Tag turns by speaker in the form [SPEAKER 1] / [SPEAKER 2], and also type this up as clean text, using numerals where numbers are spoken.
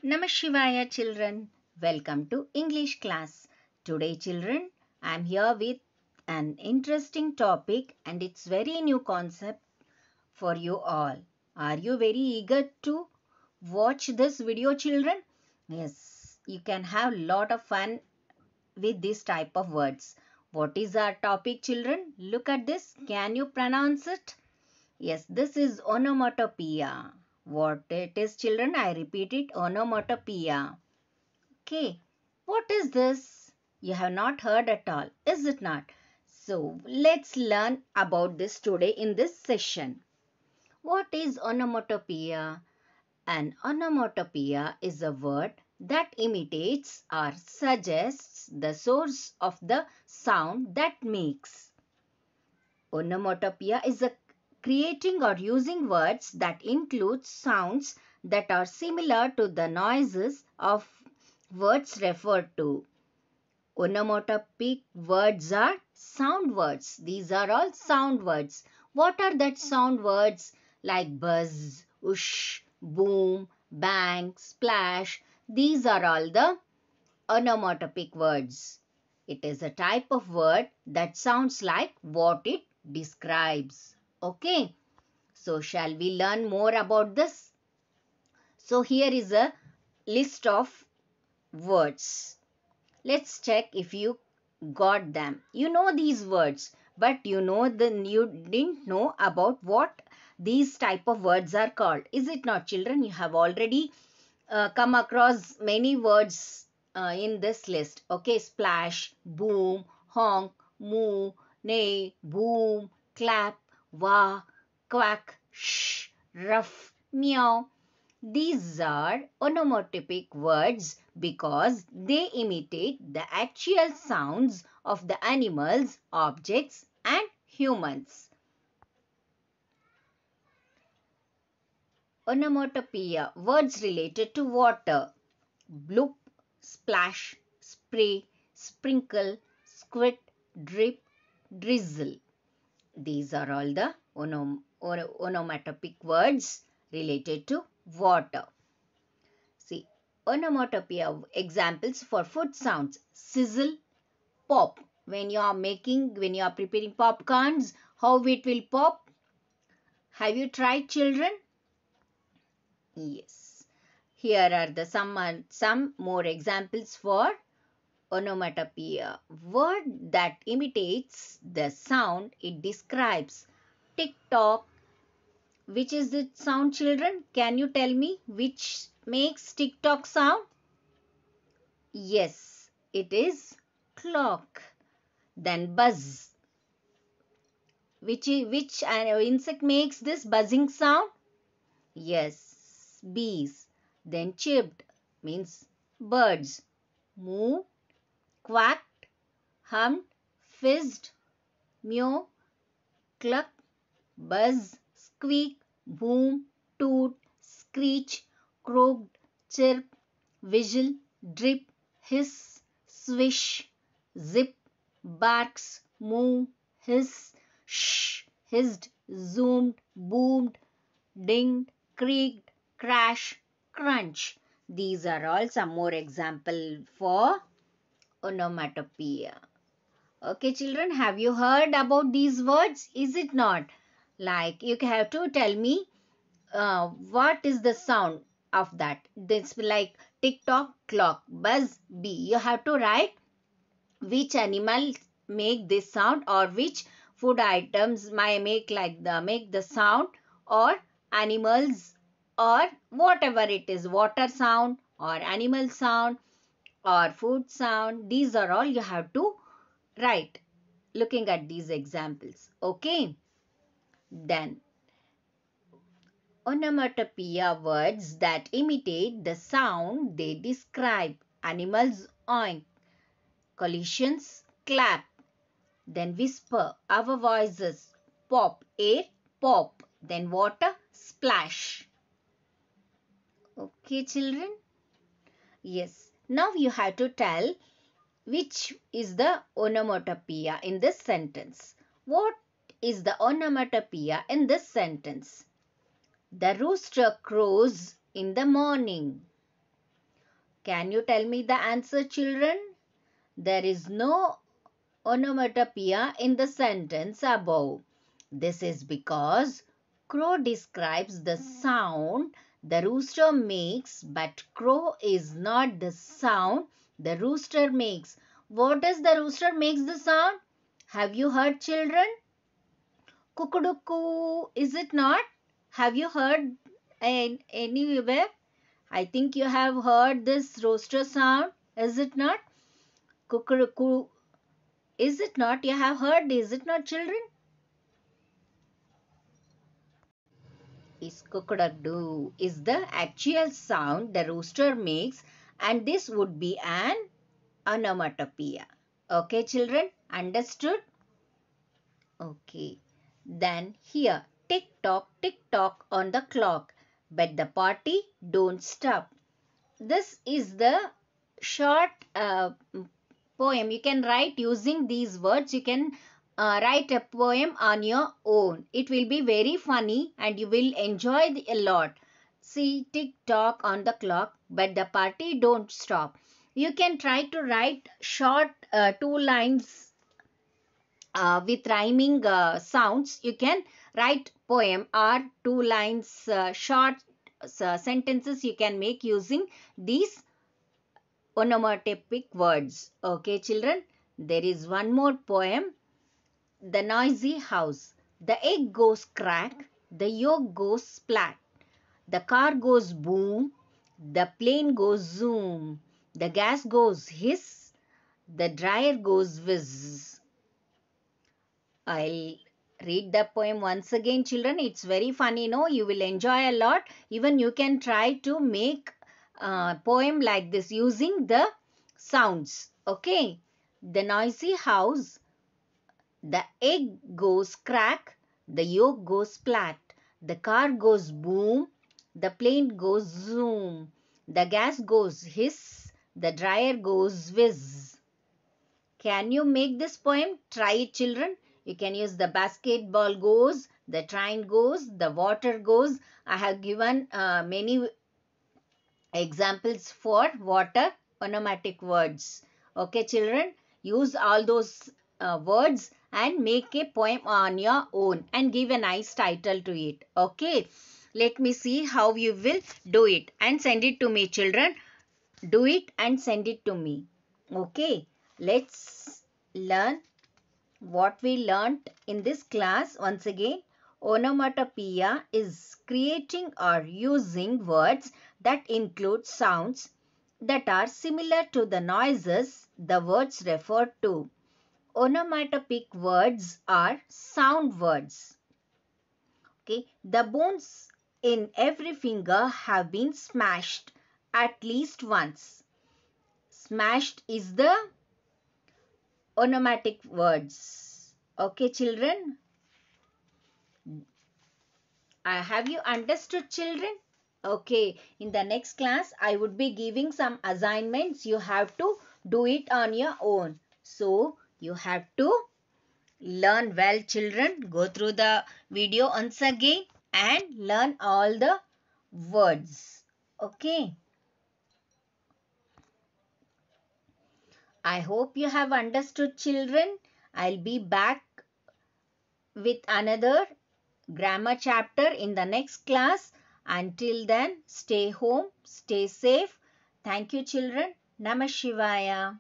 [SPEAKER 1] Namah Shivaya children. Welcome to English class. Today children, I am here with an interesting topic and it's very new concept for you all. Are you very eager to watch this video children? Yes, you can have lot of fun with this type of words. What is our topic children? Look at this. Can you pronounce it? Yes, this is onomatopoeia. What it is children? I repeat it, onomatopoeia. Okay, what is this? You have not heard at all, is it not? So, let's learn about this today in this session. What is onomatopoeia? An onomatopoeia is a word that imitates or suggests the source of the sound that makes. Onomatopoeia is a creating or using words that include sounds that are similar to the noises of words referred to. Onomatopoeic words are sound words. These are all sound words. What are that sound words? Like buzz, whoosh, boom, bang, splash. These are all the onomatopoeic words. It is a type of word that sounds like what it describes. Okay, so shall we learn more about this? So here is a list of words. Let's check if you got them. You know these words, but you didn't know about what these type of words are called. Is it not children? You have already come across many words in this list. Okay, splash, boom, honk, moo, neigh, boom, clap, wah, quack, shh, rough, meow. These are onomatopoeic words because they imitate the actual sounds of the animals, objects, and humans. Onomatopoeia, words related to water. Bloop, splash, spray, sprinkle, squid, drip, drizzle. These are all the onomatopoeic words related to water. See, onomatopoeia examples for food sounds. Sizzle, pop. When you are preparing popcorns, how it will pop? Have you tried children? Yes. Here are the some more examples for onomatopoeia. Word that imitates the sound it describes. Tick tock. Which is the sound children? Can you tell me which makes tick tock sound? Yes, it is clock. Then buzz. Which insect makes this buzzing sound? Yes, bees. Then chipped means birds. Moo, quacked, hummed, fizzed, mew, cluck, buzz, squeak, boom, toot, screech, croaked, chirp, whistle, drip, hiss, swish, zip, barks, moo, hiss, shh, hissed, zoomed, boomed, dinged, creaked, crash, crunch. These are all some more example for onomatopoeia. Okay, children, have you heard about these words? Is it not? Like you have to tell me what is the sound of that. This like tick tock, clock, buzz, bee. You have to write which animal make this sound or which food items might make the sound or animals or whatever it is, water sound or animal sound or food sound. These are all you have to write looking at these examples. Okay, then onomatopoeia words that imitate the sound they describe. Animals oink, collisions clap, then whisper, our voices, pop, air, pop, then water, splash. Okay, children? Yes. Now you have to tell which is the onomatopoeia in this sentence. What is the onomatopoeia in this sentence? The rooster crows in the morning. Can you tell me the answer, children? There is no onomatopoeia in the sentence above. This is because crow describes the sound the rooster makes, but crow is not the sound the rooster makes. What does the rooster makes the sound? Have you heard, children? Kukuduku, is it not? Have you heard anywhere? I think you have heard this rooster sound, is it not? Kukuduku, is it not? You have heard, is it not, children? Is cock-a-doodle is the actual sound the rooster makes, and this would be an onomatopoeia. Okay, children, understood? Okay. Then here, tick tock on the clock, but the party don't stop. This is the short poem. You can write using these words. You can write a poem on your own. It will be very funny and you will enjoy a lot. See, tick tock on the clock, but the party don't stop. You can try to write short 2 lines with rhyming sounds. You can write poem or 2 lines short sentences you can make using these onomatopoeic words. Okay, children, there is one more poem. The noisy house. The egg goes crack, the yolk goes splat. The car goes boom, the plane goes zoom. The gas goes hiss, the dryer goes whiz. I'll read the poem once again, children. It's very funny, no? You will enjoy a lot. Even you can try to make a poem like this using the sounds. Okay. The noisy house. The egg goes crack. The yolk goes splat. The car goes boom. The plane goes zoom. The gas goes hiss. The dryer goes whiz. Can you make this poem? Try it, children. You can use the basketball goes, the train goes, the water goes. I have given many examples for water onomatic words. Okay, children, use all those words and make a poem on your own and give a nice title to it. Okay, let me see how you will do it and send it to me, children. Do it and send it to me. Okay, let's learn what we learnt in this class once again. Onomatopoeia is creating or using words that include sounds that are similar to the noises the words refer to. Onomatopoeic words are sound words. Okay, the bones in every finger have been smashed at least once. Smashed is the onomatic words. Okay, children. Have you understood, children? Okay, in the next class, I would be giving some assignments. You have to do it on your own. So, you have to learn well, children. Go through the video once again and learn all the words. Okay. I hope you have understood, children. I'll be back with another grammar chapter in the next class. Until then, stay home, stay safe. Thank you, children. Namah Shivaya.